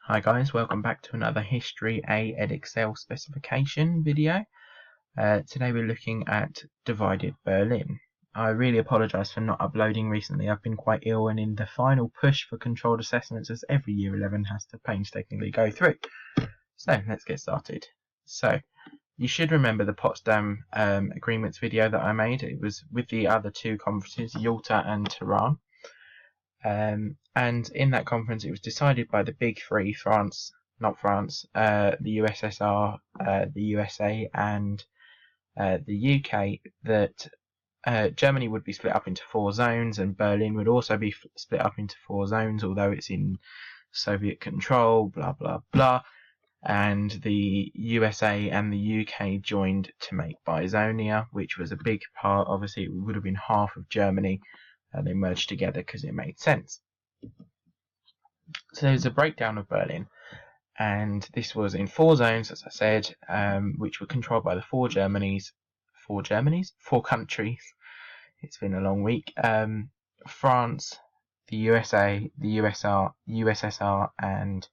Hi guys, welcome back to another History A Edexcel specification video. Today we're looking at divided Berlin. I really apologise for not uploading recently. I've been quite ill and in the final push for controlled assessments as every Year 11 has to painstakingly go through. So let's get started. So you should remember the Potsdam Agreements video that I made. It was with the other two conferences, Yalta and Tehran. And in that conference it was decided by the big three, the USSR, the USA and the UK, that Germany would be split up into 4 zones and Berlin would also be split up into 4 zones, although it's in Soviet control, blah blah blah. And the USA and the UK joined to make Bizonia, which was a big part. Obviously it would have been half of Germany. They merged together because it made sense. So there's a breakdown of Berlin, and this was in 4 zones, as I said, which were controlled by the 4 countries. It's been a long week. France, the USA, the USSR, and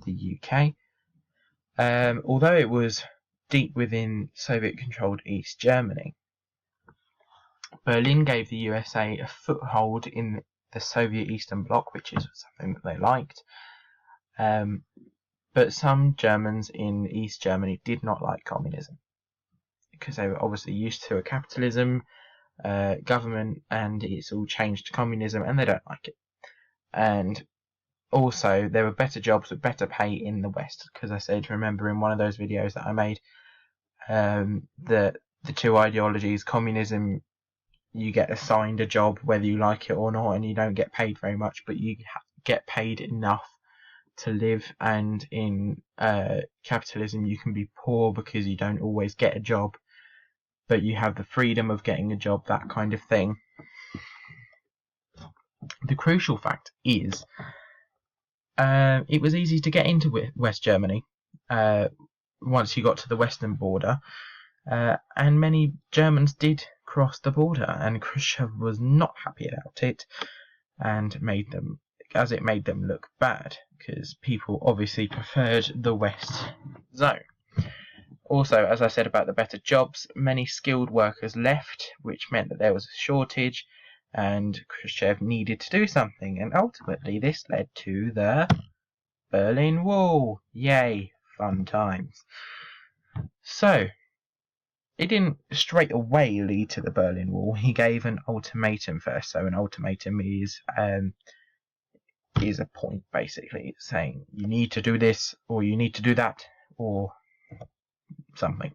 the UK. Although it was deep within Soviet-controlled East Germany, Berlin gave the USA a foothold in the Soviet Eastern Bloc, which is something that they liked. But some Germans in East Germany did not like communism because they were obviously used to a capitalism government, and it's all changed to communism, and they don't like it. And also there were better jobs with better pay in the West, because I said, remember in one of those videos that I made, the two ideologies, communism, you get assigned a job whether you like it or not, and you don't get paid very much, but you get paid enough to live. And in capitalism you can be poor because you don't always get a job, but you have the freedom of getting a job, that kind of thing. The crucial fact is it was easy to get into West Germany once you got to the western border, and many Germans did cross the border, and Khrushchev was not happy about it, and it made them look bad, because people obviously preferred the West zone. Also, as I said about the better jobs, many skilled workers left, which meant that there was a shortage, and Khrushchev needed to do something, and ultimately this led to the Berlin Wall. Yay, fun times. So it didn't straight away lead to the Berlin Wall. He gave an ultimatum first. So an ultimatum is a point, basically. It's saying you need to do this, or you need to do that, or something.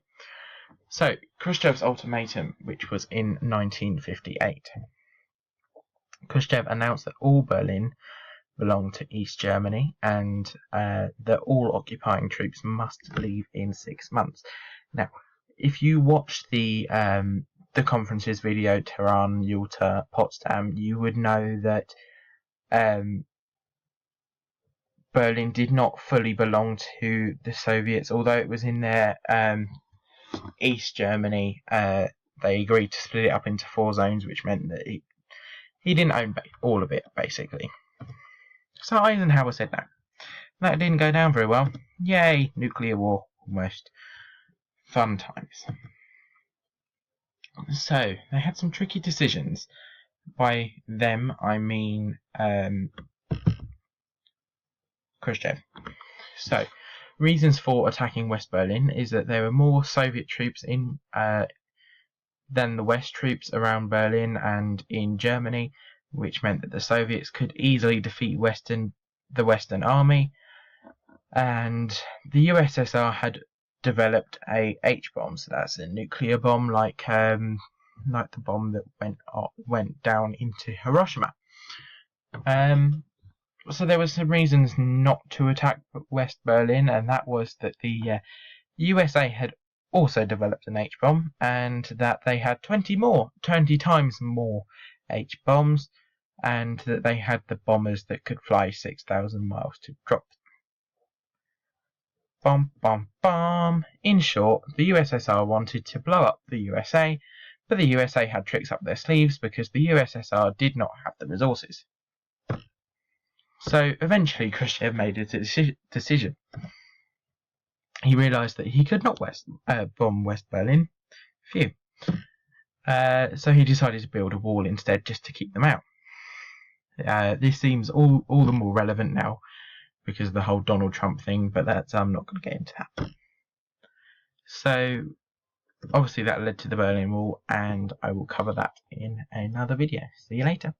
So Khrushchev's ultimatum, which was in 1958, Khrushchev announced that all Berlin belonged to East Germany, and that all occupying troops must leave in 6 months. Now, if you watch the conferences video, Tehran, Yalta, Potsdam, you would know that Berlin did not fully belong to the Soviets, although it was in their East Germany. They agreed to split it up into 4 zones, which meant that he didn't own all of it, basically. So Eisenhower said no. That didn't go down very well. Yay, nuclear war, almost. Fun times. So they had some tricky decisions. By them I mean Khrushchev. So reasons for attacking West Berlin is that there were more Soviet troops in than the West troops around Berlin and in Germany, which meant that the Soviets could easily defeat the Western Army, and the USSR had developed a H-bomb, so that's a nuclear bomb, like the bomb that went down into Hiroshima. So there were some reasons not to attack West Berlin, and that was that the USA had also developed an H-bomb, and that they had 20 times more H-bombs, and that they had the bombers that could fly 6,000 miles to drop them. Bomb, bomb, bomb. In short, the USSR wanted to blow up the USA, but the USA had tricks up their sleeves because the USSR did not have the resources. So eventually Khrushchev made a decision. He realised that he could not bomb West Berlin. Phew. So he decided to build a wall instead, just to keep them out. This seems all the more relevant now because of the whole Donald Trump thing, but I'm not going to get into that. So obviously that led to the Berlin Wall, and I will cover that in another video. See you later.